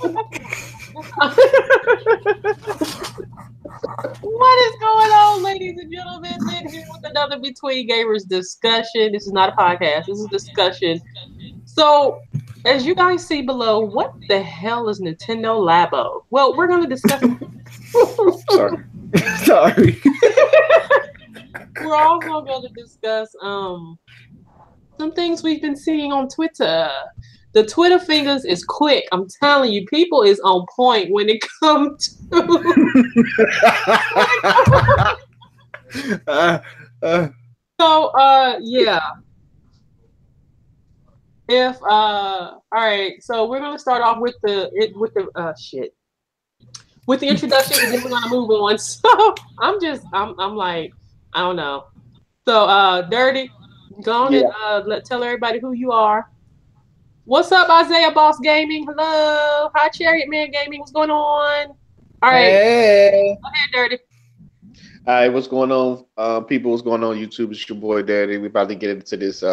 What is going on, ladies and gentlemen? We're here with another Between Gamers discussion. This is not a podcast. This is a discussion. So, as you guys see below, what the hell is Nintendo Labo? Well, we're going to discuss. Sorry. Sorry. We're also going to discuss some things we've been seeing on Twitter. The Twitter fingers is quick. I'm telling you, people is on point when it comes to. Yeah. If all right, so we're gonna start off with the introduction, and then we're gonna move on. So I'm like, I don't know. So Dirty, go on and tell everybody who you are. What's up, Isaiah Boss Gaming? Hello. Hi, Chariot Man Gaming. What's going on? All right. Hey. Go ahead, Dirty. All right, what's going on, people? What's going on YouTube? It's your boy, Daddy. We're about to get into this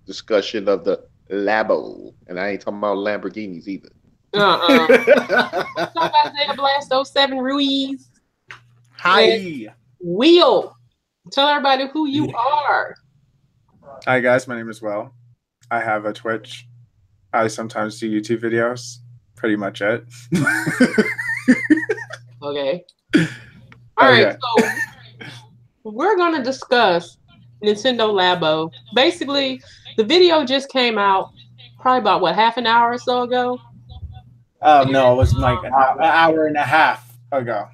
discussion of the Labo. And I ain't talking about Lamborghinis either. What's up, Isaiah Blast 07 Ruiz? Hi. And Wheel. Tell everybody who you are. Hi, guys. My name is Will. I have a Twitch. I sometimes do YouTube videos. Pretty much it. Okay. All right. So we're going to discuss Nintendo Labo. Basically, the video just came out probably about, what, half an hour or so ago? No, it was like an hour and a half ago.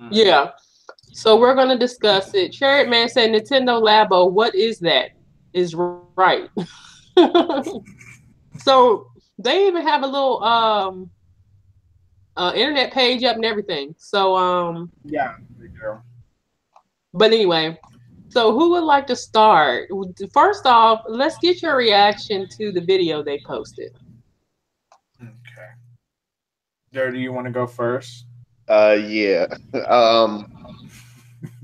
Yeah. So we're going to discuss it. Chariot Man said Nintendo Labo, what is that? Is right. So they even have a little internet page up and everything. So yeah, they do. But anyway, so who would like to start? First off, let's get your reaction to the video they posted. Okay. Dirty, you want to go first? Yeah.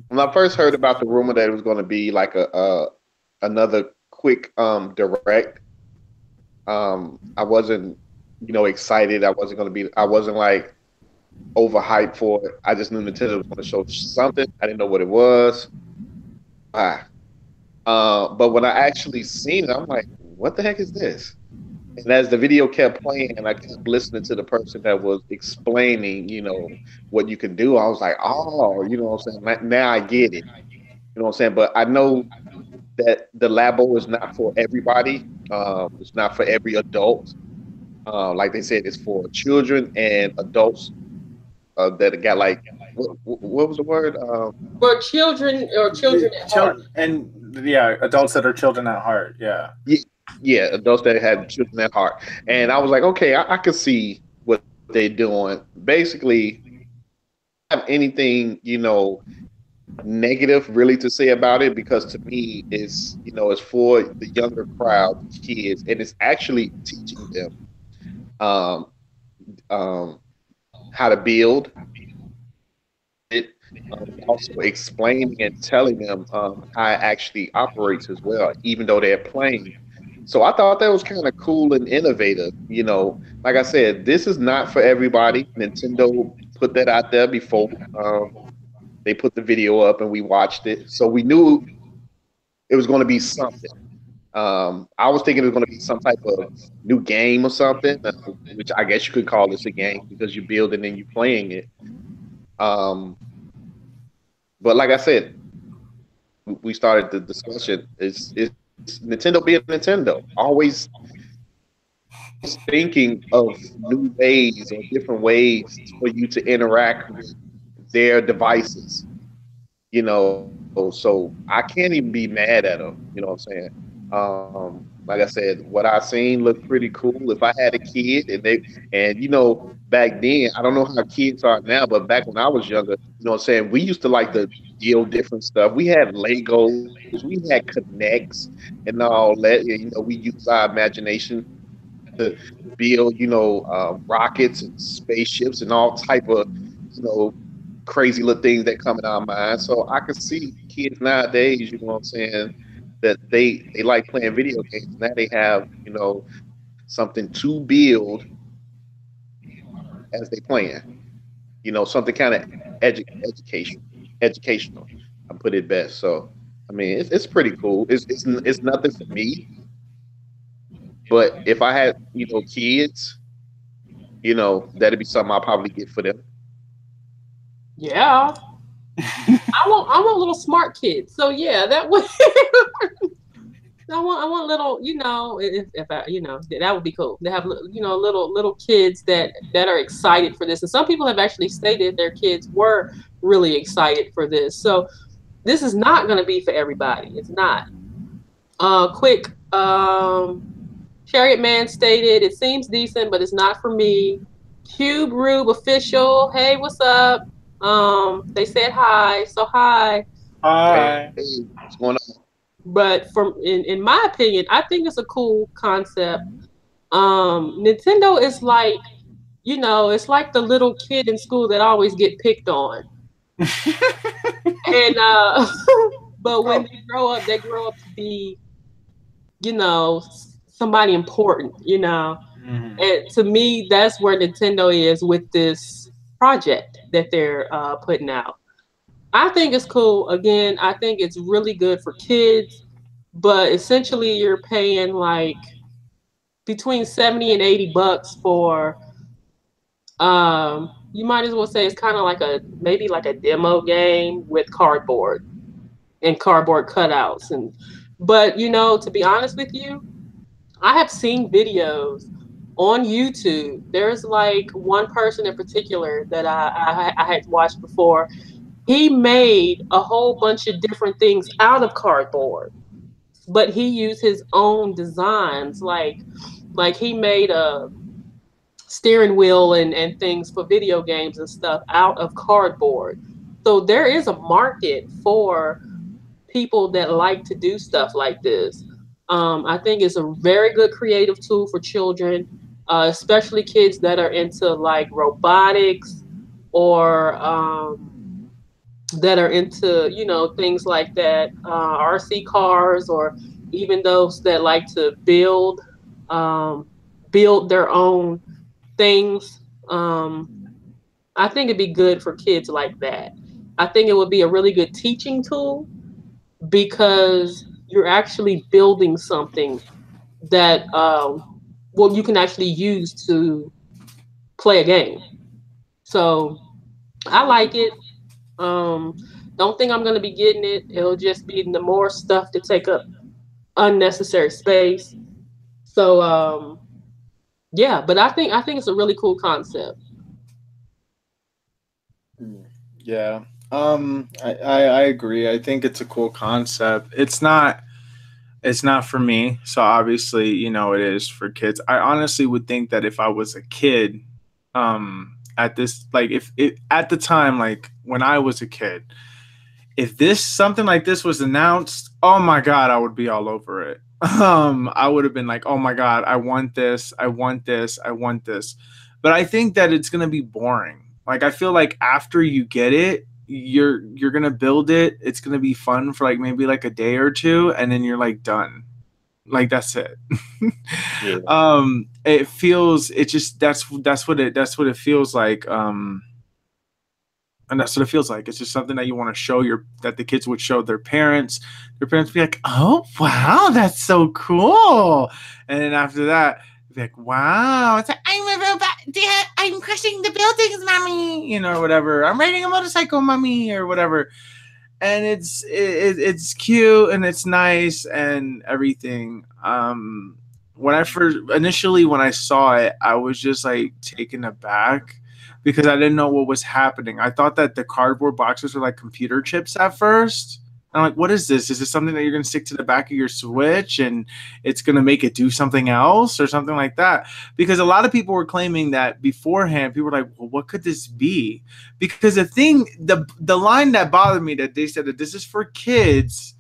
When I first heard about the rumor that it was going to be like another quick direct, I wasn't, excited. I wasn't like overhyped for it. I just knew Nintendo was going to show something. I didn't know what it was. But when I actually seen it, I'm like, what the heck is this? And as the video kept playing and I kept listening to the person that was explaining, what you can do, I was like, oh, you know what I'm saying? Now I get it. You know what I'm saying? But I know that the Labo is not for everybody. It's not for every adult. Like they said, it's for children and adults that got like, what was the word? For children or children at heart. And adults that are children at heart. Yeah. Yeah, adults that have children at heart. And I was like, okay, I can see what they're doing. Basically, I don't have anything, negative really to say about it, because to me it's for the younger crowd, kids, and it's actually teaching them how to build it, also explaining and telling them how it actually operates as well, even though they're playing. So I thought that was kind of cool and innovative. Like I said, this is not for everybody. Nintendo put that out there before they put the video up and we watched it. So we knew it was going to be something. I was thinking it was going to be some type of new game or something, which I guess you could call this a game because you're building and you're playing it. But like I said, we started the discussion. It's Nintendo being Nintendo, always thinking of new ways or different ways for you to interact with their devices. So I can't even be mad at them. You know what I'm saying? Like I said, what I seen looked pretty cool. If I had a kid and back then, I don't know how kids are now, but back when I was younger, what I'm saying, we used to like to build different stuff. We had Legos, we had Connects and all that. We use our imagination to build, rockets and spaceships and all type of, crazy little things that come in our mind. So I can see kids nowadays, you know what I'm saying, that they like playing video games. Now they have, something to build as they playing. Something kind of education, educational. I put it best. So I mean, it's pretty cool. It's nothing for me, but if I had kids, that'd be something I'll probably get for them. Yeah. I want little smart kids. So yeah, that would I want little, if I, that would be cool. They have, little kids that are excited for this. And some people have actually stated their kids were really excited for this. So this is not going to be for everybody. It's not. Quick, Chariot Man stated, it seems decent, but it's not for me. Cube Rube official, hey, what's up? They said hi, so hi. Hi. Hey, what's going on? But in my opinion, I think it's a cool concept. Nintendo is like, it's like the little kid in school that always get picked on. And but when they grow up to be, somebody important, Mhm. And to me, that's where Nintendo is with this project that they're putting out. I think it's cool. Again, I think it's really good for kids, but essentially you're paying like between 70 and $80 for you might as well say it's kind of like maybe like a demo game with cardboard and cardboard cutouts. And but to be honest with you, I have seen videos on YouTube. There's like one person in particular that I had watched before. He made a whole bunch of different things out of cardboard, but he used his own designs. Like he made a steering wheel and things for video games and stuff out of cardboard. So there is a market for people that like to do stuff like this. I think it's a very good creative tool for children, especially kids that are into like robotics or that are into, things like that, RC cars, or even those that like to um, build their own things. I think it'd be good for kids like that. I think it would be a really good teaching tool because you're actually building something that well you can actually use to play a game. So I like it. Um, don't think I'm gonna be getting it. It'll just be the more stuff to take up unnecessary space. So yeah, but I think it's a really cool concept. Yeah. I agree. I think it's a cool concept. It's not for me. So obviously, it is for kids. I honestly would think that if I was a kid, at this, like, if it at the time, like when I was a kid, if this something like this was announced, oh my god, I would be all over it. I would have been like, oh my god, I want this, I want this, I want this. But I think that it's gonna be boring. Like I feel like after you get it, you're gonna build it. It's gonna be fun for like maybe like a day or two, and then you're like done. Like that's it. Yeah, It feels it just that's what it feels like. And that's what it feels like. It's just something that you want to show that the kids would show their parents. Their parents be like, "Oh wow, that's so cool!" And then after that, be like, "Wow, it's like I'm a robot, Dad. I'm crushing the buildings, mommy. Or whatever. I'm riding a motorcycle, mommy, or whatever." And it's cute and it's nice and everything. When I saw it, I was just like taken aback because I didn't know what was happening. I thought that the cardboard boxes were like computer chips at first. I'm like, what is this? Is this something that you're going to stick to the back of your Switch and it's going to make it do something else or something like that? Because a lot of people were claiming that beforehand. People were like, well, what could this be? Because the line that bothered me, that they said that this is for kids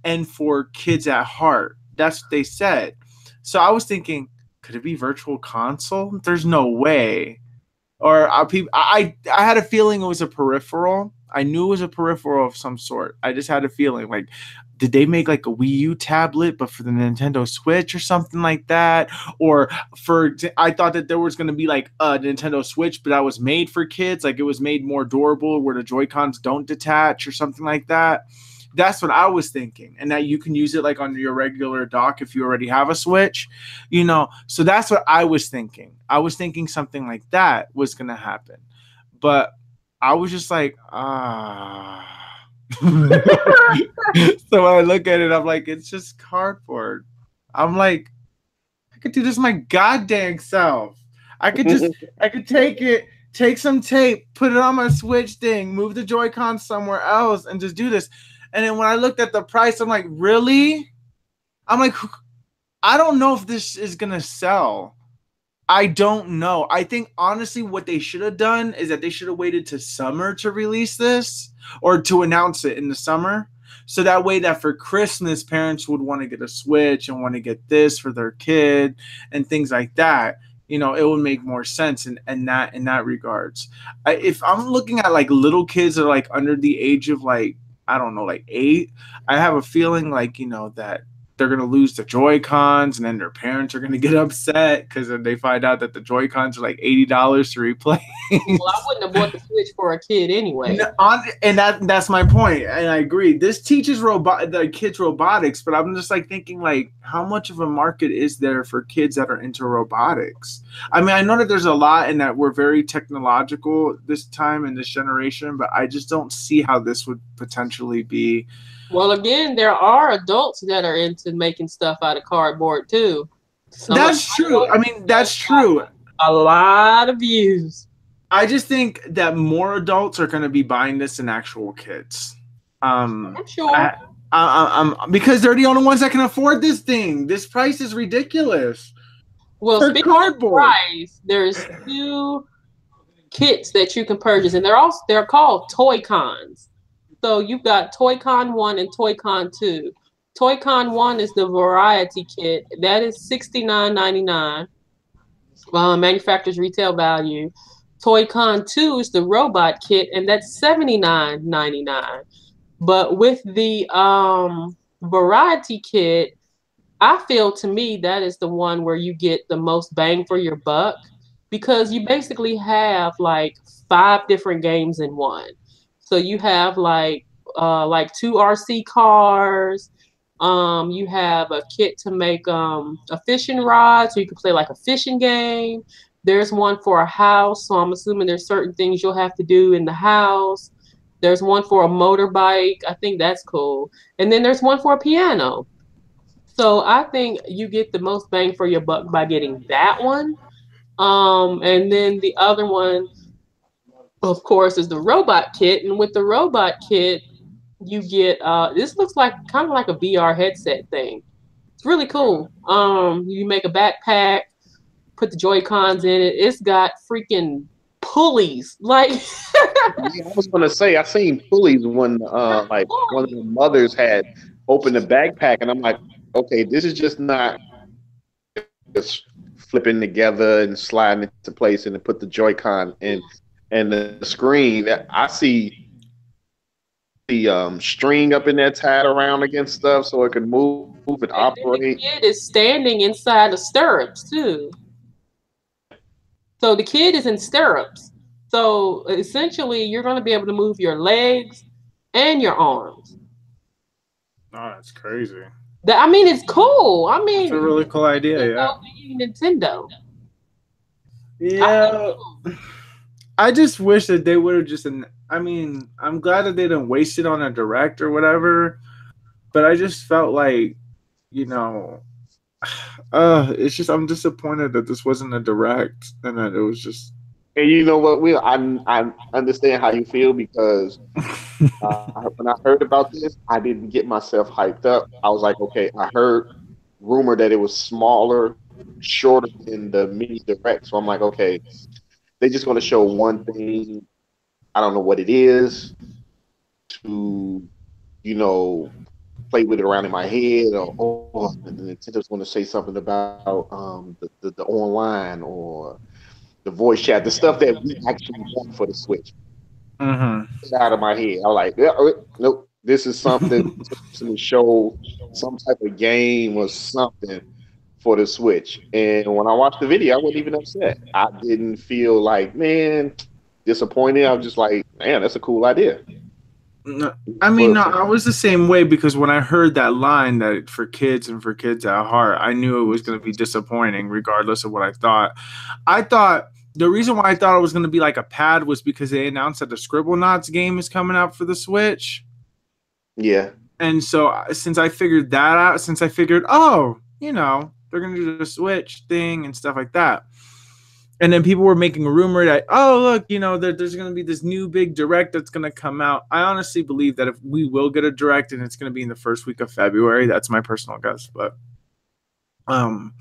and for kids at heart. That's what they said. So I was thinking, could it be virtual console? There's no way. Or I had a feeling it was a peripheral. I knew it was a peripheral of some sort. I just had a feeling like did they make like a Wii U tablet, but for the Nintendo Switch or something like that? Or I thought that there was going to be like a Nintendo Switch, but that was made for kids. Like it was made more durable where the Joy-Cons don't detach or something like that. That's what I was thinking. And that you can use it like on your regular dock if you already have a Switch, So that's what I was thinking. I was thinking something like that was going to happen. But I was just like, ah. So when I look at it, I'm like, it's just cardboard. I'm like, I could do this my goddamn self. I could take it, take some tape, put it on my Switch thing, move the Joy-Con somewhere else, and just do this. And then when I looked at the price, I'm like, really? I'm like, I don't know if this is gonna sell. I don't know. I think honestly what they should have done is that they should have waited to summer to release this or to announce it in the summer. So that way that for Christmas, parents would want to get a Switch and want to get this for their kid and things like that. It would make more sense in that regards. If I'm looking at like little kids that are like under the age of like, I don't know, like 8, I have a feeling like, that they're going to lose the Joy-Cons and then their parents are going to get upset because then they find out that the Joy-Cons are like $80 to replace. Well, I wouldn't have bought the Switch for a kid anyway. And that's my point. And I agree. This teaches the kids robotics, but I'm just like thinking like, how much of a market is there for kids that are into robotics? I mean, I know that there's a lot and that we're very technological this time in this generation, but I just don't see how this would potentially be. Well, again, there are adults that are into making stuff out of cardboard too. That's true. I mean, that's true. A lot of views. I just think that more adults are going to be buying this than actual kids. I'm sure. Because they're the only ones that can afford this thing. This price is ridiculous. Well, speaking of price, there's 2 kits that you can purchase, and they're called Toy-Cons. So you've got Toy-Con 1 and Toy-Con 2. Toy-Con 1 is the variety kit. That is $69.99. Manufacturer's retail value. Toy-Con 2 is the robot kit, and that's $79.99. But with the variety kit, I feel to me that is the one where you get the most bang for your buck because you basically have like 5 different games in one. So you have like 2 RC cars. You have a kit to make a fishing rod, so you can play like a fishing game. There's one for a house, so I'm assuming there's certain things you'll have to do in the house. There's one for a motorbike. I think that's cool. And then there's one for a piano. So I think you get the most bang for your buck by getting that one. And then the other one, of course, is the robot kit. And with the robot kit, you get this looks like kind of like a VR headset thing. It's really cool. You make a backpack, put the Joy-Cons in it. It's got freaking pulleys. Like I was gonna say I seen pulleys when like one of the mothers had opened the backpack, and I'm like, okay, this is just not just flipping together and sliding into place and then put the Joy-Con in and the screen. I see the string up in there tied around against stuff so it can move and operate. The kid is standing inside the stirrups too. So the kid is in stirrups. So essentially, you're going to be able to move your legs and your arms. Oh, that's crazy. I mean, it's cool. I mean, it's a really cool idea. Yeah. Nintendo. Yeah. I just wish that they would have just. I mean, I'm glad that they didn't waste it on a direct or whatever, but I just felt like, it's just I'm disappointed that this wasn't a direct and that it was just. And you know what, Will? I understand how you feel because when I heard about this, I didn't get myself hyped up. I was like, okay, I heard rumor that it was smaller, shorter than the mini direct. So I'm like, okay, they're just going to show one thing. I don't know what it is to, play with it around in my head, or Nintendo's going to say something about the online or the voice chat, the stuff that we actually want for the Switch. Mm-hmm. Out of my head, I was like, nope, This is something to show some type of game or something for the Switch. And when I watched the video, I wasn't even upset. I didn't feel like, man, disappointed. I was just like, man, that's a cool idea. No, I mean, no, I was the same way because when I heard that line that for kids and for kids at heart, I knew it was going to be disappointing regardless of what I thought. I thought the reason why I thought it was going to be like a pad was because they announced that the Scribblenauts game is coming out for the Switch. Yeah. And so since I figured that out, since I figured, oh, you know, they're going to do the Switch thing and stuff like that. And then people were making a rumor that, oh, look, you know, there's going to be this new big direct that's going to come out. I honestly believe that if we will get a direct and it's going to be in the first week of February, that's my personal guess. But I'm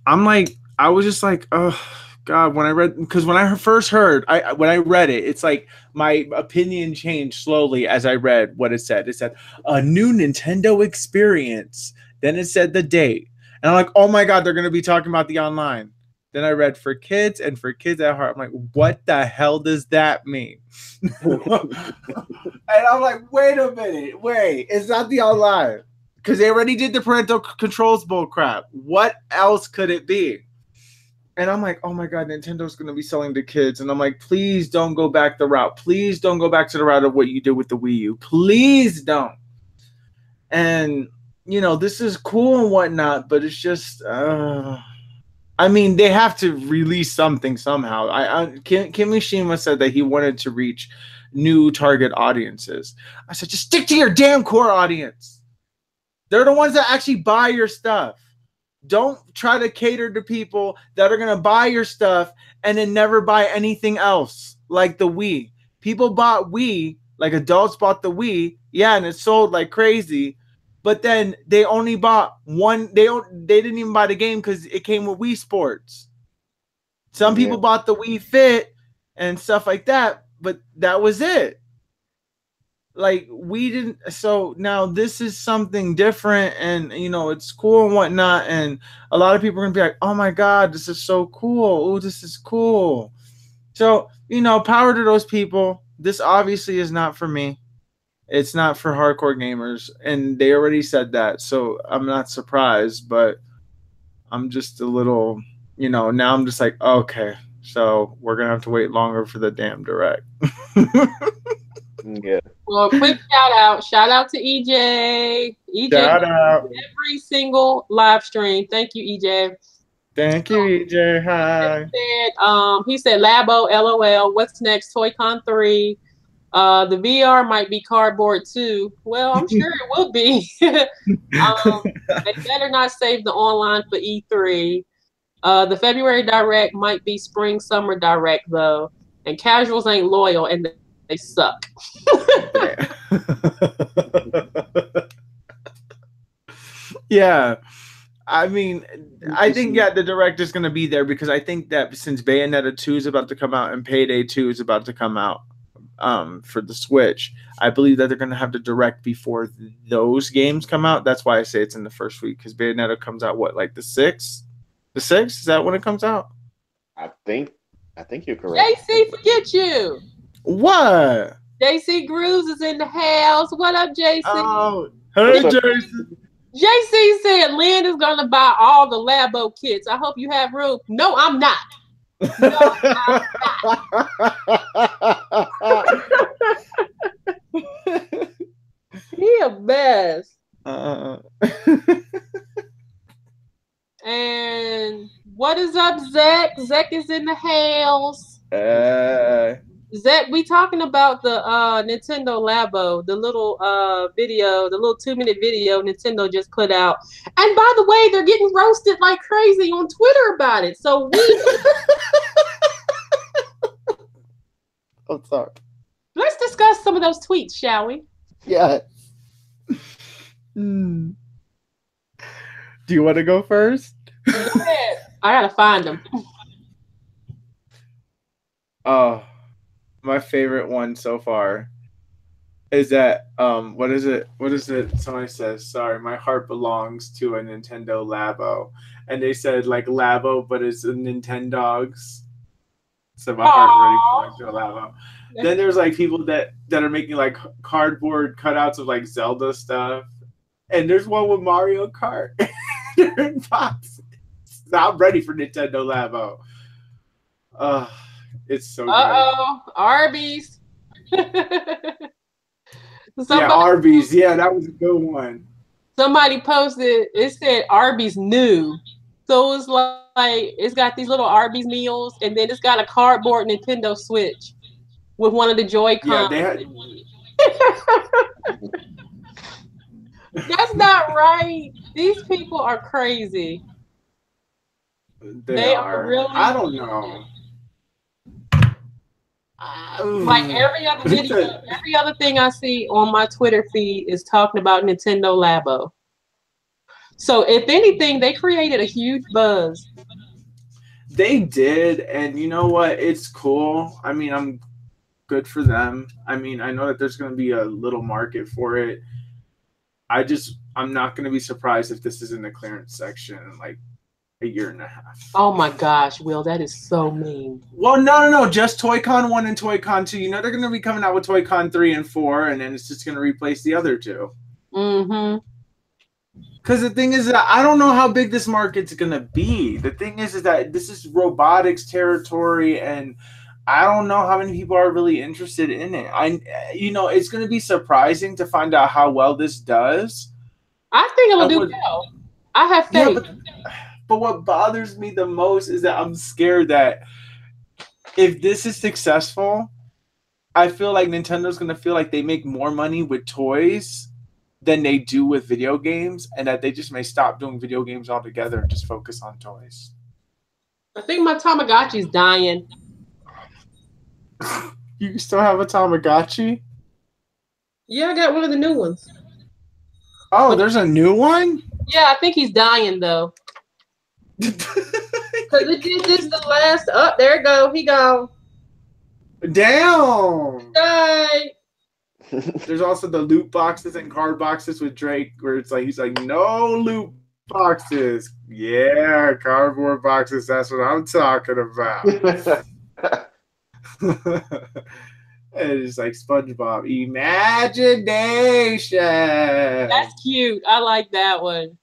like, I was just like, oh, God, when I read, because when I first heard, when I read it, it's like my opinion changed slowly as I read what it said. It said, a new Nintendo experience. Then it said the date. And I'm like, oh, my God, they're going to be talking about the online. Then I read for kids and for kids at heart. I'm like, what the hell does that mean? And I'm like, wait a minute. Wait, it's not the online. Because they already did the parental controls bull crap. What else could it be? And I'm like, oh my God, Nintendo's going to be selling to kids. And I'm like, please don't go back the route. Please don't go back to the route of what you did with the Wii U. Please don't. And, you know, this is cool and whatnot, but it's just... I mean, they have to release something somehow. Kimishima said that he wanted to reach new target audiences. I said, just stick to your damn core audience. They're the ones that actually buy your stuff. Don't try to cater to people that are going to buy your stuff and then never buy anything else, like the Wii. People bought Wii, like adults bought the Wii, yeah, and it sold like crazy. But then they only bought one. They didn't even buy the game because it came with Wii Sports. Some people bought the Wii Fit and stuff like that, but that was it. Like we didn't. So now this is something different, and you know it's cool and whatnot. And a lot of people are gonna be like, "Oh my God, this is so cool! Oh, this is cool." So you know, power to those people. This obviously is not for me. It's not for hardcore gamers, and they already said that, so I'm not surprised, but I'm just a little, you know, now I'm just like, okay, so we're going to have to wait longer for the damn direct. Yeah. Well, quick shout out to EJ. EJ shout out. Every single live stream. Thank you, EJ. Thank you, EJ. Hi. He said, Labo, LOL. What's next? Toy-Con 3. The VR might be cardboard too. Well, I'm sure it will be. They better not save the online for E3. The February Direct might be spring summer Direct though, and casuals ain't loyal and they suck. Yeah. I mean, I think the direct is going to be there because I think that since Bayonetta 2 is about to come out and Payday 2 is about to come out for the Switch, I believe that they're going to have the direct before those games come out. That's why I say it's in the first week because Bayonetta comes out like the 6th? The 6th? Is that when it comes out? I think you're correct. JC, forget you. What? JC Grooves is in the house. What up, JC? Oh, hey, JC. JC said Lynn is going to buy all the Labo kits. I hope you have room. No, I'm not. No, I'm not. He a mess. And what is up, Zach? Zach is in the house. Zach, we talking about the Nintendo Labo, the little video, the little 2-minute video Nintendo just put out. And by the way, they're getting roasted like crazy on Twitter about it. So I'm sorry. Let's discuss some of those tweets, shall we? Yeah. Do you want to go first? Go ahead. I gotta find them. Oh. My favorite one so far is that what is it? Somebody says, sorry, my heart belongs to a Nintendo Labo. And they said like Labo, but it's a Nintendogs. So my heart ready Aww. for Nintendo Labo. Then there's like people that are making like cardboard cutouts of like Zelda stuff, and there's one with Mario Kart. They're in boxes. So I'm ready for Nintendo Labo. It's so good. Uh-oh. Arby's. Yeah, Somebody Arby's. Yeah, that was a good one. somebody posted, it said Arby's new. So it's like it's got these little Arby's meals and then it's got a cardboard Nintendo Switch with one of the Yeah, Joy-Cons. they had. That's not right. These people are crazy. They They are are. I really don't know. like every other video, every other thing I see on my Twitter feed is talking about Nintendo Labo. So if anything, they created a huge buzz. They did, and you know what? It's cool. I mean, I'm good for them. I mean, I know that there's going to be a little market for it. I'm not going to be surprised if this is in the clearance section in like a year and a half. Oh my gosh, Will, that is so mean. Well, no. Just Toy-Con 1 and Toy-Con 2. You know they're going to be coming out with Toy-Con 3 and 4, and then it's just going to replace the other two. Mm-hmm. Because the thing is that I don't know how big this market's going to be. The thing is that this is robotics territory, and I don't know how many people are really interested in it. It's going to be surprising to find out how well this does. I think it'll do well. I have faith. Yeah, but what bothers me the most is that I'm scared that if this is successful, I feel like Nintendo's going to feel like they make more money with toys than they do with video games, and that they just may stop doing video games altogether and just focus on toys. I think my Tamagotchi's dying. You still have a Tamagotchi? Yeah, I got one of the new ones. Oh, there's a new one? Yeah, I think he's dying though. Because it did this the last. Oh, there it go. He gone. Damn. Died. There's also the loot boxes and card boxes with Drake, where it's like he's like, no loot boxes. Yeah, cardboard boxes. That's what I'm talking about. And it's like SpongeBob imagination. That's cute. I like that one.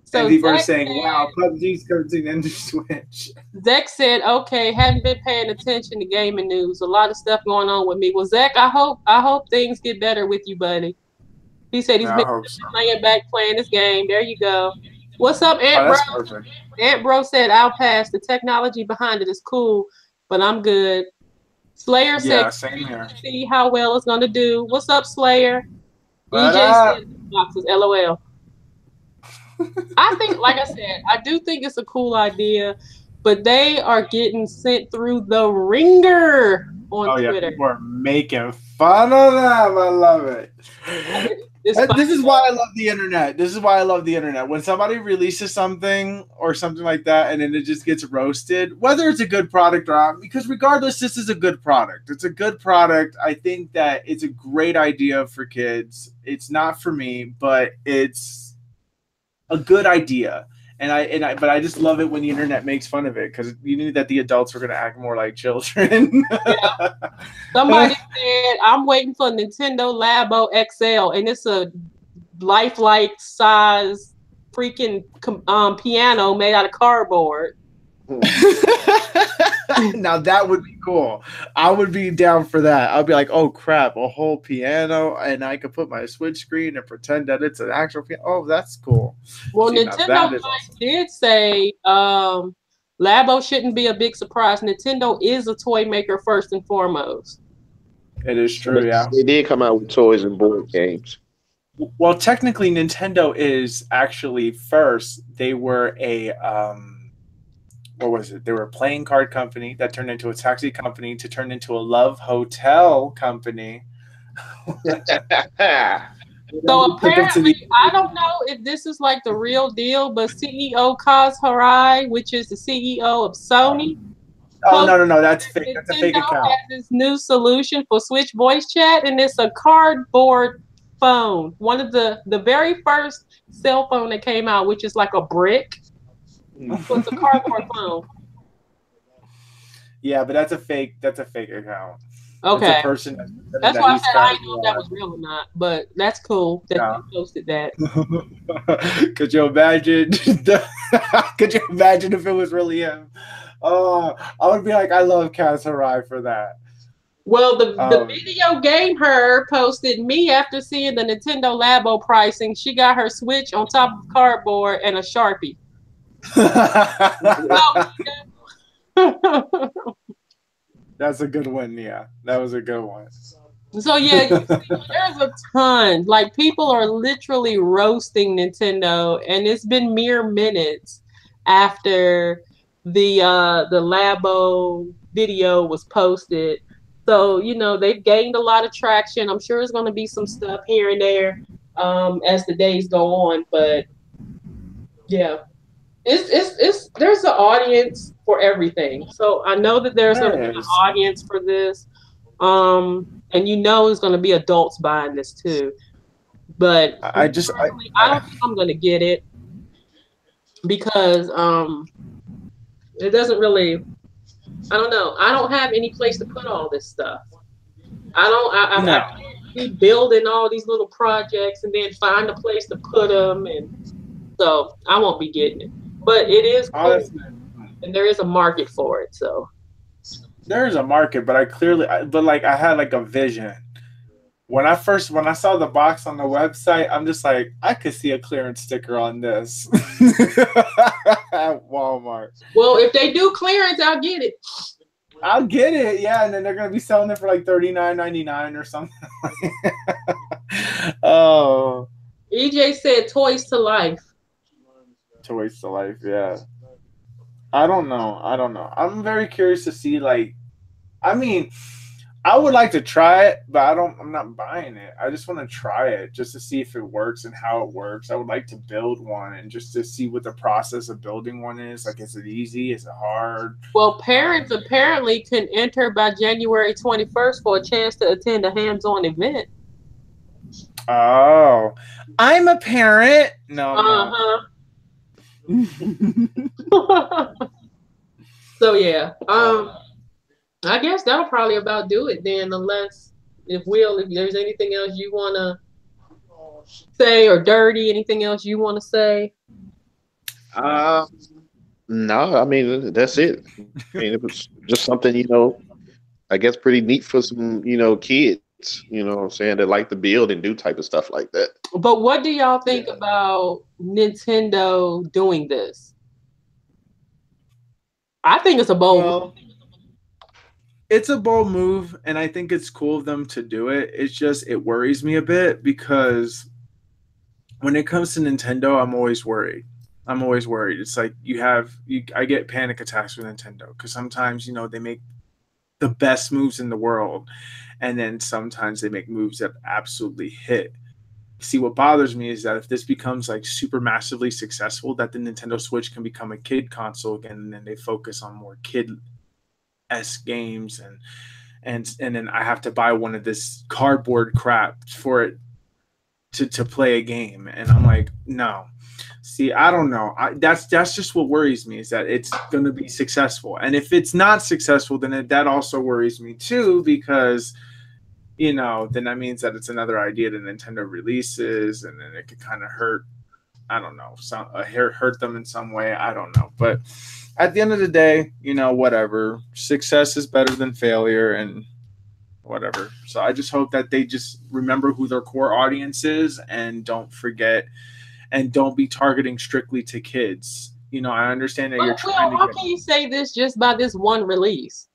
So and people are saying, wow, PUBG's coming to Nintendo Switch. Zach said, okay, haven't been paying attention to gaming news. A lot of stuff going on with me. Well, Zach, I hope things get better with you, buddy. He said he's been playing this game. There you go. What's up, Aunt Bro? Perfect. Aunt Bro said, I'll pass. The technology behind it is cool, but I'm good. Slayer said, same here. See how well it's going to do. What's up, Slayer? What EJ up? said, boxes, LOL. I think, like I said, I do think it's a cool idea, but they are getting sent through the ringer on Twitter. People are making fun of them. I love it. This is why I love the internet. This is why I love the internet. When somebody releases something or something like that, and then it just gets roasted, whether it's a good product or not, because regardless, this is a good product. It's a good product. I think that it's a great idea for kids. It's not for me, but it's a good idea, but I just love it when the internet makes fun of it, because you knew that the adults were going to act more like children. Yeah. Somebody said, I'm waiting for Nintendo Labo XL, and it's a lifelike size freaking piano made out of cardboard. Now that would be cool. I would be down for that. I'd be like, oh crap, a whole piano, and I could put my Switch screen and pretend that it's an actual piano. Oh, that's cool. Well, Nintendo did say Labo shouldn't be a big surprise. Nintendo is a toy maker first and foremost. It is true, yeah. They did come out with toys and board games. Well, technically, Nintendo is actually first. They were a what was it? They were a playing card company that turned into a taxi company to turn into a love hotel company. So apparently, I don't know if this is like the real deal, but CEO Kaz Hirai, which is the CEO of Sony. Oh, no, that's fake. That's a fake account. Has this new solution for Switch voice chat, and it's a cardboard phone. One of the very first cell phone that came out, which is like a brick. So it's a cardboard phone. Yeah, but that's a fake. That's a fake account. That's a Okay. person that's pretending That's that why I he's said I didn't Kaz know if that was real or not, but that's cool that they No. posted that. Could you imagine? Could you imagine if it was really him? Oh, I would be like, I love Kaz Harai for that. Well, the Um, video game her posted me after seeing the Nintendo Labo pricing. She got her Switch on top of cardboard and a Sharpie. That's a good one. Yeah, that was a good one. So yeah, you see, there's a ton. Like people are literally roasting Nintendo, and it's been mere minutes after the Labo video was posted. So you know they've gained a lot of traction. I'm sure it's going to be some stuff here and there as the days go on. But yeah, it's there's an audience for everything. So I know that there's going to be There an is. audience for this. And you know it's going to be adults buying this too. But I just personally, I don't think I'm going to get it because it doesn't really. I don't know. I don't have any place to put all this stuff. I don't. I no. can't be building all these little projects and then find a place to put them, and so I won't be getting it. But it is cool, Honestly, and there is a market for it. So there is a market, but but like I had like a vision. When I saw the box on the website, I'm just like, I could see a clearance sticker on this at Walmart. well, if they do clearance, I'll get it. I'll get it, yeah, and then they're gonna be selling it for like $39.99 or something. Oh, EJ said toys to life. Toys to Life, yeah. I don't know. I don't know. I'm very curious to see like I mean, I would like to try it, but I'm not buying it. I just want to try it just to see if it works and how it works. I would like to build one and just to see what the process of building one is. Like, is it easy? Is it hard? Well, parents apparently can enter by January 21st for a chance to attend a hands-on event. Oh, I'm a parent. No, I'm Uh-huh. So yeah. I guess that'll probably about do it then, unless if there's anything else you wanna say or dirty, anything else you wanna say. Uh, no, I mean that's it. I mean, it was just something, I guess pretty neat for some, kids, what I'm saying, that like to build and do type of stuff like that. But what do y'all think Yeah. about Nintendo doing this? I think it's a bold move. Well, it's a bold move, and I think it's cool of them to do it. It's just it worries me a bit because when it comes to Nintendo, I'm always worried. I'm always worried. It's like I get panic attacks with Nintendo because sometimes they make the best moves in the world, and then sometimes they make moves that absolutely hit. See, what bothers me is that if this becomes like super massively successful, that the Nintendo Switch can become a kid console again, and then they focus on more kid games and then I have to buy one of this cardboard crap for it to play a game, and I'm like, no. See, I don't know. That's just what worries me is that it's going to be successful, and if it's not successful, then that also worries me too because then that means that it's another idea that Nintendo releases, and then it could kind of hurt. I don't know, hurt them in some way. I don't know, but at the end of the day, whatever. Success is better than failure, and whatever. So I just hope that they just remember who their core audience is and don't forget and don't be targeting strictly to kids. I understand that you're But trying Will, to how get. can you say this just by this one release?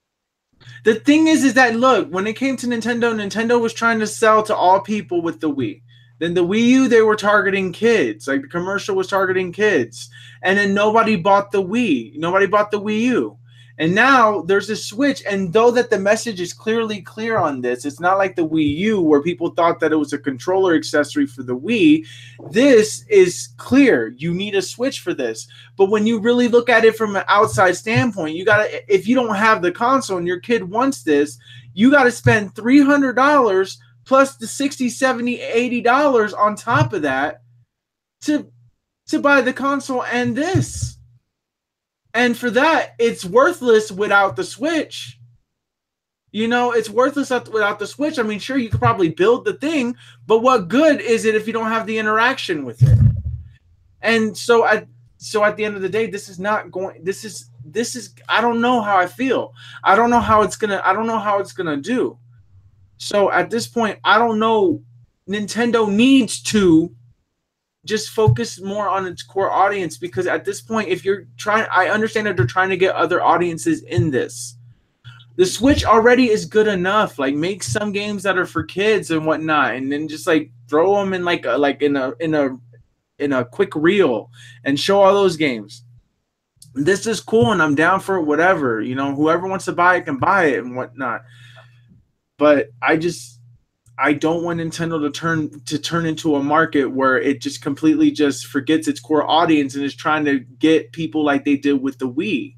The thing is that look, when it came to Nintendo, Nintendo was trying to sell to all people with the Wii. Then the Wii U, they were targeting kids. Like the commercial was targeting kids. And then nobody bought the Wii. Nobody bought the Wii U. And now there's a Switch. And though that the message is clearly clear on this, it's not like the Wii U where people thought that it was a controller accessory for the Wii. This is clear. You need a Switch for this. But when you really look at it from an outside standpoint, if you don't have the console and your kid wants this, you got to spend $300 plus the $60, $70, $80 on top of that to buy the console and this. And for that, it's worthless without the Switch. You know, it's worthless without the Switch. I mean, sure, you could probably build the thing, but what good is it if you don't have the interaction with it? And so at the end of the day, this is not going. This is. I don't know how I feel. I don't know how it's gonna. I don't know how it's gonna do. So at this point, I don't know. Nintendo needs to just focus more on its core audience, because at this point, if you're trying, I understand that they're trying to get other audiences in this. The Switch already is good enough. Like, make some games that are for kids and whatnot, and then just like throw them in in a quick reel and show all those games. This is cool, and I'm down for whatever. You know, whoever wants to buy it can buy it and whatnot. But I don't want Nintendo to turn into a market where it just completely just forgets its core audience and is trying to get people like they did with the Wii.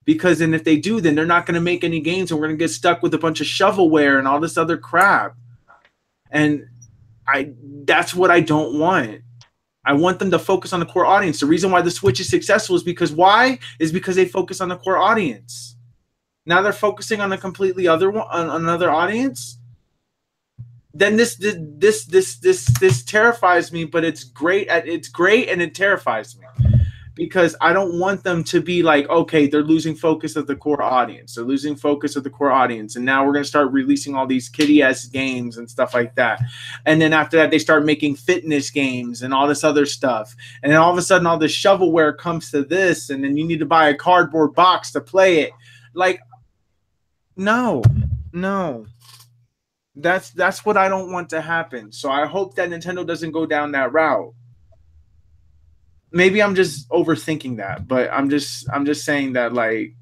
Because then if they do, then they're not going to make any games, and we're going to get stuck with a bunch of shovelware and all this other crap. And that's what I don't want. I want them to focus on the core audience. The reason why the Switch is successful is because why? Is because they focus on the core audience. Now they're focusing on a completely other one, on another audience. Then this terrifies me, but it's great and it terrifies me. Because I don't want them to be like, okay, they're losing focus of the core audience. They're losing focus of the core audience. And now we're going to start releasing all these kiddie-ass games and stuff like that. And then after that, they start making fitness games and all this other stuff. And then all of a sudden, all this shovelware comes to this. And then you need to buy a cardboard box to play it. Like, no. That's what I don't want to happen. So I hope that Nintendo doesn't go down that route. Maybe I'm just overthinking that, but I'm just saying that, like,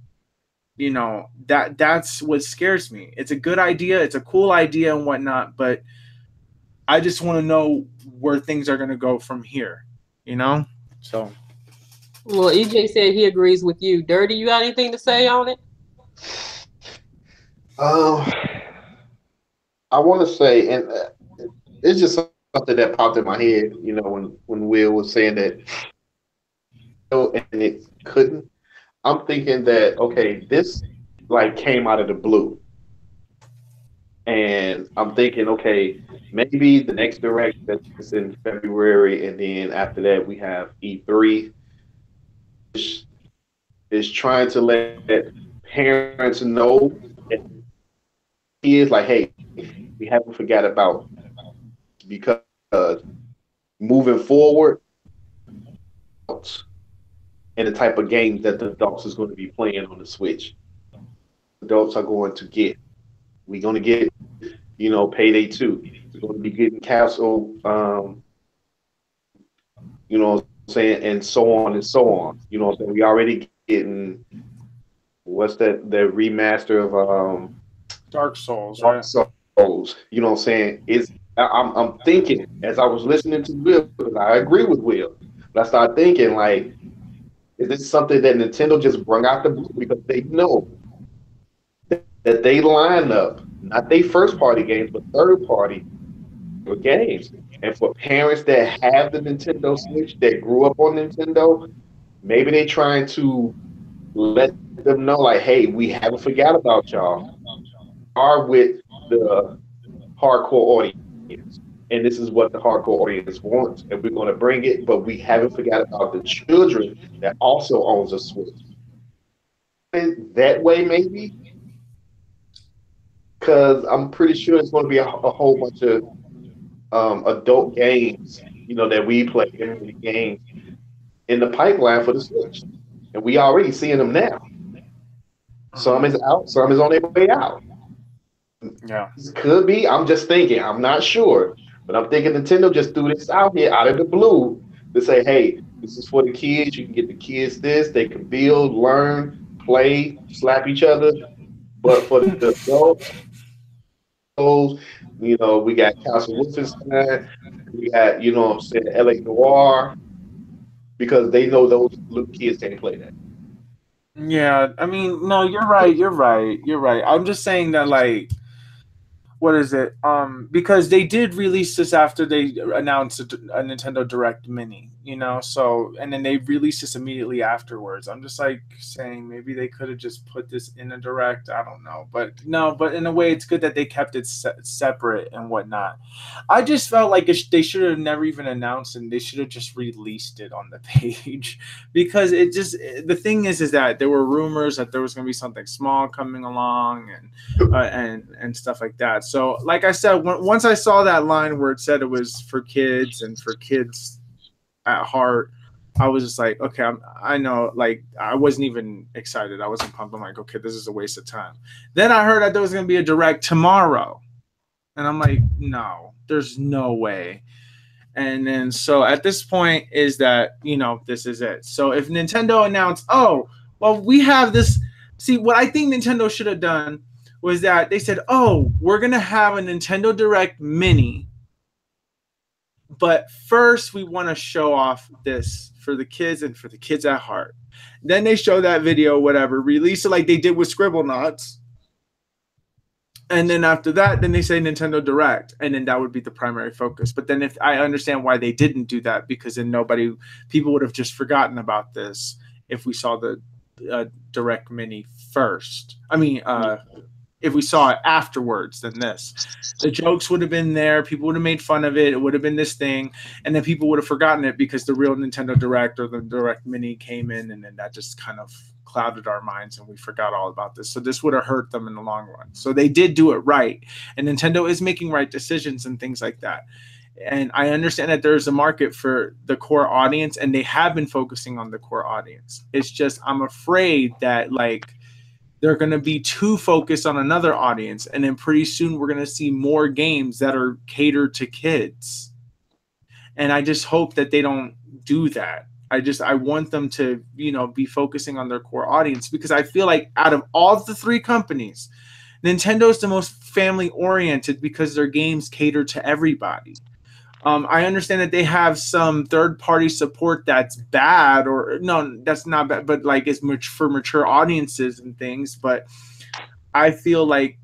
you know, that's what scares me. It's a good idea, it's a cool idea and whatnot, but I just want to know where things are going to go from here, you know? So. Well, EJ said he agrees with you. Dirty, you got anything to say on it? I want to say, and it's just something that popped in my head, you know, when Will was saying that, and it couldn't. I'm thinking that, okay, this like came out of the blue, and I'm thinking, okay, maybe the next direct that's in February, and then after that we have E3 is trying to let parents know that kids like, hey, we haven't forgot about, because moving forward and the type of games that the adults is going to be playing on the Switch. Adults are going to get. We're going to get, you know, Payday 2. We're going to be getting Castle, you know what I'm saying, and so on and so on. You know what I'm saying? We already getting, what's that, the remaster of Dark Souls, Dark right? Souls. You know what I'm saying? I'm thinking, as I was listening to Will, because I agree with Will, but I started thinking, like, is this something that Nintendo just brought out the blue, because they know that they line up not they first party games, but third party games. And for parents that have the Nintendo Switch, that grew up on Nintendo, maybe they're trying to let them know, like, hey, we haven't forgot about y'all. Are with the hardcore audience. And this is what the hardcore audience wants. And we're going to bring it, but we haven't forgot about the children that also owns a Switch. That way, maybe, because I'm pretty sure it's going to be a whole bunch of adult games, you know, that we play, every games in the pipeline for the Switch. And we already seeing them now. Some is out, some is on their way out. Yeah. This could be, I'm just thinking, I'm not sure. But I'm thinking Nintendo just threw this out here out of the blue to say, hey, this is for the kids. You can get the kids this. They can build, learn, play, slap each other. But for the adults, you know, we got Castle Wolfenstein. We got, you know what I'm saying, LA Noir. Because they know those little kids can't play that. Yeah, I mean, no, you're right. I'm just saying that, like, what is it? Because they did release this after they announced a Nintendo Direct Mini. you know. So and then they released this immediately afterwards. I'm just like saying maybe they could have just put this in a direct. I don't know, but no. But in a way, it's good that they kept it separate and whatnot. I just felt like they should have never even announced, and they should have just released it on the page because it just the thing is that there were rumors that there was going to be something small coming along and stuff like that. So like I said, once I saw that line where it said it was for kids and for kids at heart, I was just like, okay, I know, like I wasn't even excited. I wasn't pumped. I'm like, okay, this is a waste of time. Then I heard that there was going to be a direct tomorrow. And I'm like, no, there's no way. And then so at this point is that, you know, this is it. So if Nintendo announced, oh, well, we have this. See, what I think Nintendo should have done was that they said, oh, we're going to have a Nintendo Direct Mini. But first, we want to show off this for the kids and for the kids at heart. Then they show that video, whatever, release it like they did with Scribblenauts. And then after that, then they say Nintendo Direct, and then that would be the primary focus. But then if I understand why they didn't do that, because then people would have just forgotten about this if we saw the Direct Mini first. I mean, if we saw it afterwards than this. The jokes would have been there. People would have made fun of it. It would have been this thing. And then people would have forgotten it because the real Nintendo Direct or the Direct Mini came in, and then that just kind of clouded our minds and we forgot all about this. So this would have hurt them in the long run. So they did do it right. And Nintendo is making right decisions and things like that. And I understand that there's a market for the core audience, and they have been focusing on the core audience. It's just I'm afraid that like they're going to be too focused on another audience, and then pretty soon we're going to see more games that are catered to kids. And I just hope that they don't do that. I want them to, you know, be focusing on their core audience, because I feel like out of all the three companies, Nintendo is the most family oriented because their games cater to everybody. I understand that they have some third-party support that's bad, or no, that's not bad, but like it's for mature audiences and things. But I feel like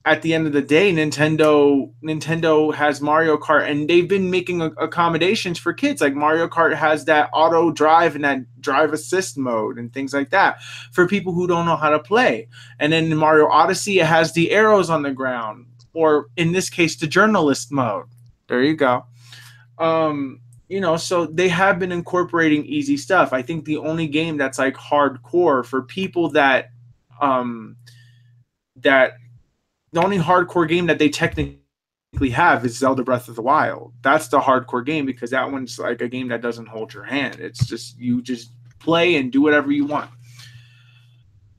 at the end of the day, Nintendo has Mario Kart, and they've been making accommodations for kids. Like Mario Kart has that auto drive and that drive assist mode and things like that for people who don't know how to play. And then in Mario Odyssey, it has the arrows on the ground, or in this case, the journalist mode. There you go. You know, so they have been incorporating easy stuff. I think the only game that's like hardcore for people that the only hardcore game that they technically have is Zelda Breath of the Wild. That's the hardcore game, because that one's like a game that doesn't hold your hand. It's just you just play and do whatever you want.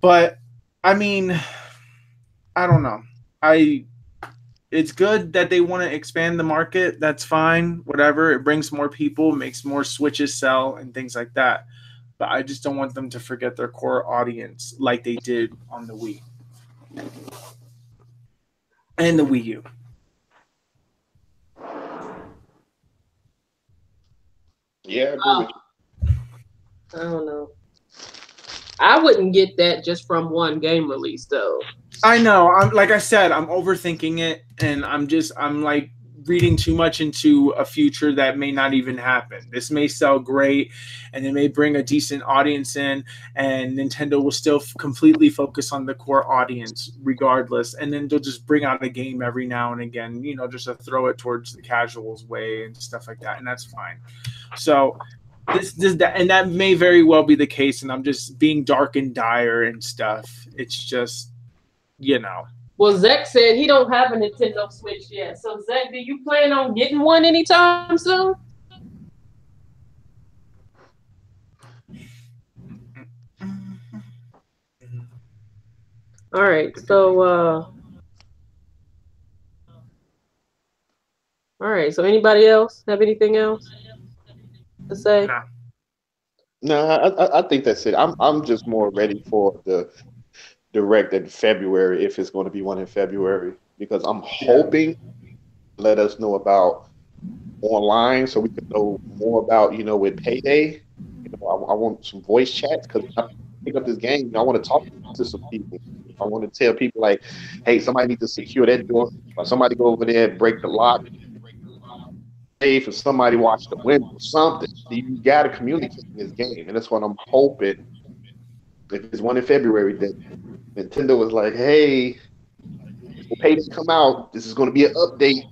But I mean, I don't know. It's good that they want to expand the market. That's fine. Whatever. It brings more people, makes more Switches sell and things like that. But I just don't want them to forget their core audience like they did on the Wii and the Wii U. Yeah, I agree with you. I don't know. I wouldn't get that just from one game release, though. I know. I'm like I said, I'm overthinking it, and I'm like reading too much into a future that may not even happen. This may sell great, and it may bring a decent audience in, and Nintendo will still completely focus on the core audience regardless. And then they'll just bring out a game every now and again, you know, just to throw it towards the casuals way and stuff like that, and that's fine. So and that may very well be the case, and I'm just being dark and dire and stuff. It's just, you know. Well, Zach said he don't have a Nintendo Switch yet. So, Zach, do you plan on getting one anytime soon? All right. So, all right. So, anybody else have anything else to say? No, I think that's it. I'm just more ready for the direct in February, if it's going to be one in February, because I'm hoping let us know about online so we can know more about, you know, with Payday. You know, I want some voice chats, because when I pick up this game, I want to talk to some people. I want to tell people like, hey, somebody needs to secure that door, or somebody go over there and break the lock. safe or somebody watched the window or something. You got to communicate in this game, and that's what I'm hoping. If it's one in February, that Nintendo was like, "Hey, before Payday come out, this is going to be an update."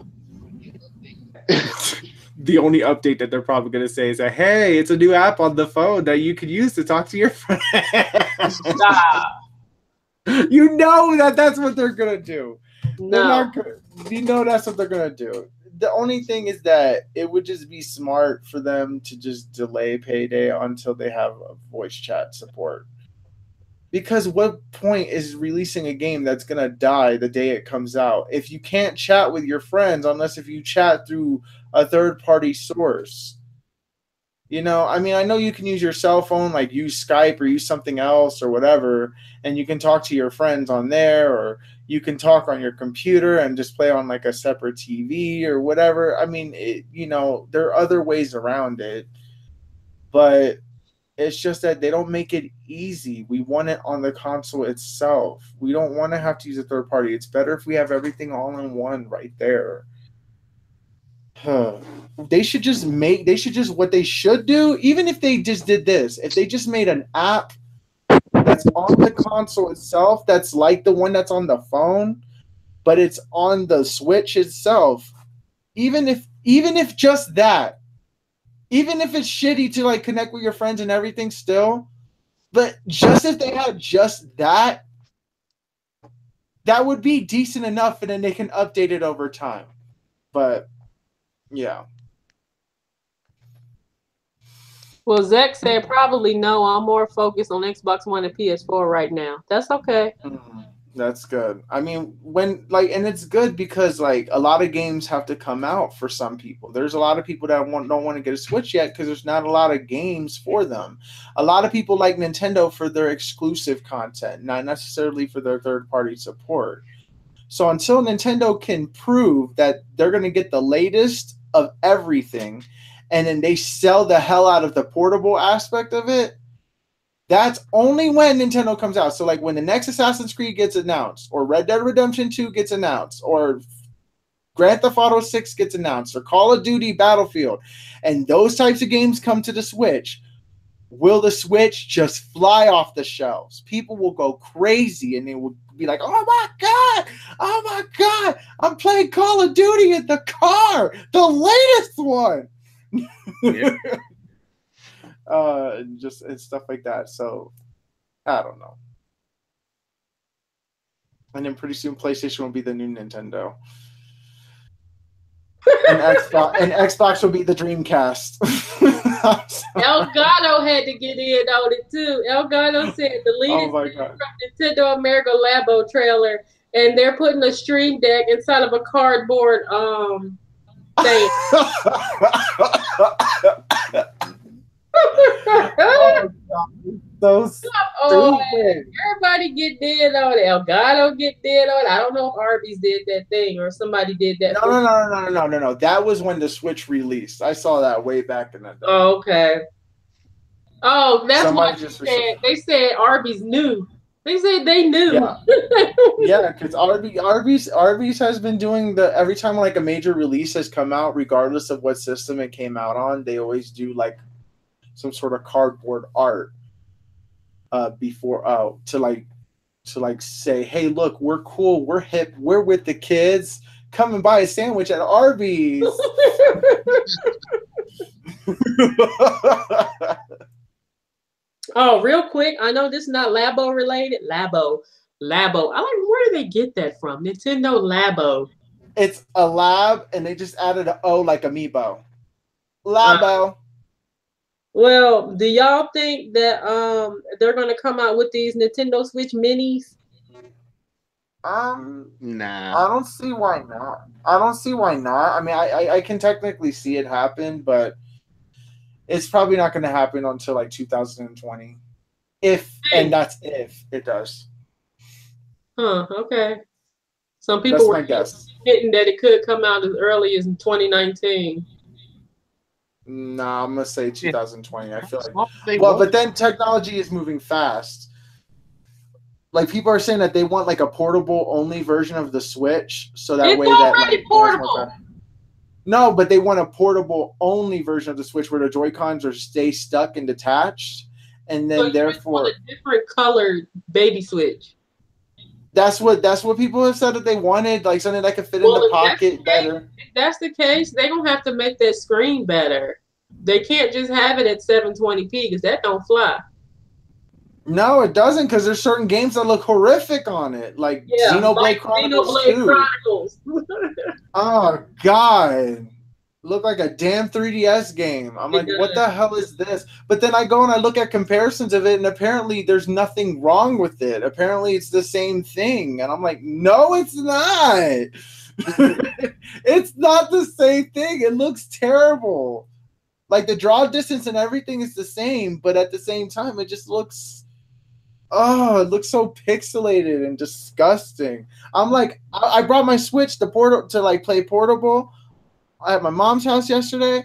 The only update that they're probably going to say is that, hey, it's a new app on the phone that you can use to talk to your friends. Stop. You know that's what they're going to do. They're No. not. You know that's what they're going to do. The only thing is that it would just be smart for them to just delay Payday until they have a voice chat support. Because what point is releasing a game that's going to die the day it comes out if you can't chat with your friends unless if you chat through a third-party source? You know, I mean, I know you can use your cell phone, like use Skype or use something else or whatever, and you can talk to your friends on there, or you can talk on your computer and just play on like a separate TV or whatever. I mean, there are other ways around it, but it's just that they don't make it easy. We want it on the console itself. We don't want to have to use a third party. It's better if we have everything all in one right there. They should just what they should do, even if they just did this, if they just made an app that's on the console itself, that's like the one that's on the phone, but it's on the Switch itself. Even if just that, even if it's shitty to like connect with your friends and everything still, but just if they had just that, that would be decent enough, and then they can update it over time. But yeah. Well, Zach said probably no. I'm more focused on Xbox One and PS4 right now. That's okay. That's good. I mean, and it's good because like a lot of games have to come out for some people. There's a lot of people that don't want to get a Switch yet because there's not a lot of games for them. A lot of people like Nintendo for their exclusive content, not necessarily for their third-party support. So until Nintendo can prove that they're going to get the latest of everything, and then they sell the hell out of the portable aspect of it, that's only when Nintendo comes out. So like when the next Assassin's Creed gets announced, or Red Dead Redemption 2 gets announced, or Grand Theft Auto 6 gets announced, or Call of Duty Battlefield, and those types of games come to the Switch, will the Switch just fly off the shelves? People will go crazy, and they will be like, oh my God, I'm playing Call of Duty in the car, the latest one. Yeah. And stuff like that. So I don't know. And then pretty soon PlayStation will be the new Nintendo. And Xbox will be the Dreamcast. Elgato had to get in on it too. Elgato said the latest from Nintendo America Labo trailer, and they're putting a Stream Deck inside of a cardboard thing. Oh, God. So stupid. Everybody get dead on it. Elgato get dead on it. I don't know if Arby's did that thing or somebody did that. No. That was when the Switch released. I saw that way back in the day. Oh, okay. Oh, that's what they said Arby's knew. They said they knew. Yeah, yeah, because Arby's has been doing every time like a major release has come out, regardless of what system it came out on, they always do like some sort of cardboard art before to say, hey, look, we're cool, we're hip, we're with the kids. Come and buy a sandwich at Arby's. Oh, real quick, I know this is not Labo related. Labo. I like, where do they get that from? Nintendo Labo. It's a lab, and they just added an O like amiibo. Labo. Well, do y'all think that they're gonna come out with these Nintendo Switch minis? Nah. I don't see why not. I mean, I can technically see it happen, but it's probably not going to happen until like 2020. And that's if it does. Huh, okay. Some people were hitting that it could come out as early as 2019. Nah, I'm going to say 2020. I feel like. Well, but then technology is moving fast. Like people are saying that they want like a portable only version of the Switch, so that way that like, portable. No, but they want a portable only version of the Switch where the Joy-Cons are stay stuck and detached, and So then you just want therefore a different colored baby Switch. that's what people have said that they wanted, like something that could fit in Well, the pocket better. if that's the case, they're gonna have to make that screen better. They can't just have it at 720p because that don't fly. No, it doesn't, because there's certain games that look horrific on it, like Yeah, Xenoblade like Chronicles Xenoblade 2. Chronicles. Oh God. Look like a damn 3DS game. I'm It like, what does. the hell is this? But then I go and I look at comparisons of it, and apparently there's nothing wrong with it. Apparently it's the same thing. And I'm like, no, it's not. It's not the same thing. It looks terrible. Like the draw distance and everything is the same, but at the same time, it just looks, oh, it looks so pixelated and disgusting. I'm like, I brought my Switch to like play portable at my mom's house yesterday,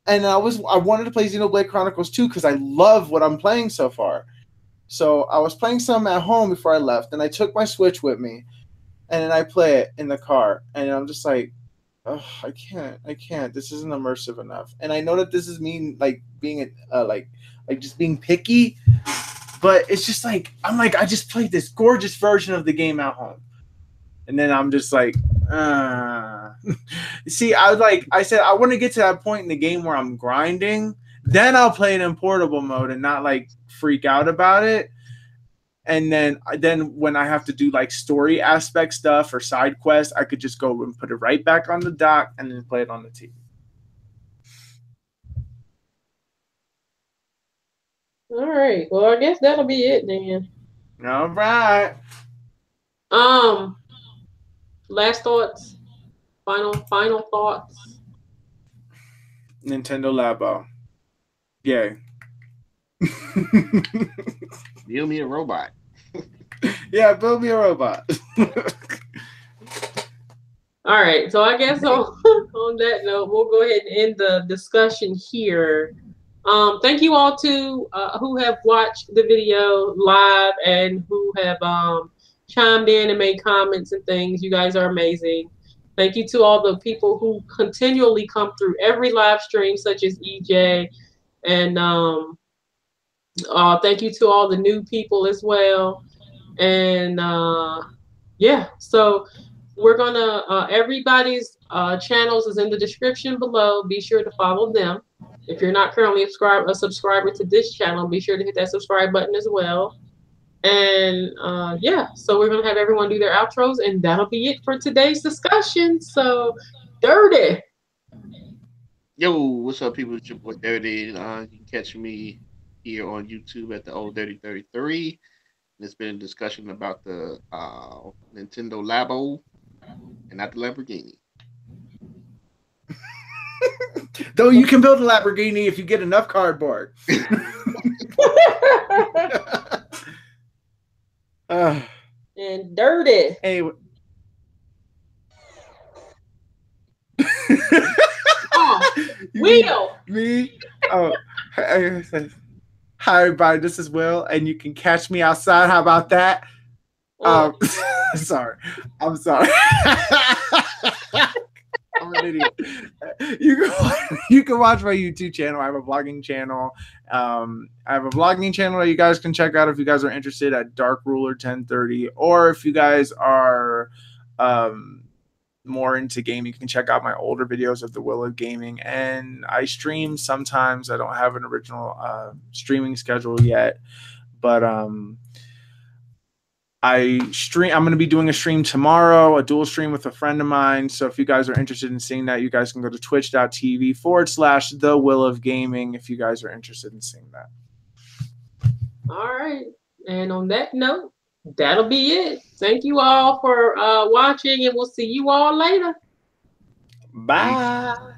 and I wanted to play Xenoblade Chronicles 2 because I love what I'm playing so far. So I was playing some at home before I left, and I took my Switch with me, and then I play it in the car, and I'm just like, oh, I can't. This isn't immersive enough. And I know that this is me like being like just being picky, but it's just like I'm like I just played this gorgeous version of the game at home. And then I'm just like, see, I said, I want to get to that point in the game where I'm grinding. Then I'll play it in portable mode and not like freak out about it. And then when I have to do like story aspect stuff or side quests, I could just go and put it right back on the dock and then play it on the TV. All right. Well, I guess that'll be it then. All right. Last thoughts. Final thoughts. Nintendo Labo. Yay. Build me a robot. Yeah, build me a robot. All right. So I guess on that note, we'll go ahead and end the discussion here. Thank you all to who have watched the video live and who have chimed in and made comments and things. You guys are amazing. Thank you to all the people who continually come through every live stream, such as EJ, and thank you to all the new people as well. And yeah, so we're gonna everybody's channels is in the description below. Be sure to follow them. If you're not currently a subscriber to this channel, be sure to hit that subscribe button as well. And yeah, so we're gonna have everyone do their outros, and that'll be it for today's discussion. So, Dirty. Yo, what's up, people? It's your boy Dirty. You can catch me here on YouTube at the Old Dirty 33. There's been a discussion about the Nintendo Labo and not the Lamborghini. Though you can build a Lamborghini if you get enough cardboard. And Dirty. Hey. Will. Me? Oh. Hi, everybody. This is Will, and you can catch me outside. How about that? Sorry. I'm sorry. I'm an idiot. You can watch my YouTube channel. I have a vlogging channel. I have a vlogging channel that you guys can check out if you guys are interested at Dark Ruler 1030, or if you guys are more into gaming, you can check out my older videos of the Will of Gaming. And I stream sometimes. I don't have an original streaming schedule yet, but I'm going to be doing a stream tomorrow, a dual stream with a friend of mine. So if you guys are interested in seeing that, you guys can go to twitch.tv/The Will of Gaming if you guys are interested in seeing that. All right. And on that note, that'll be it. Thank you all for watching, and we'll see you all later. Bye.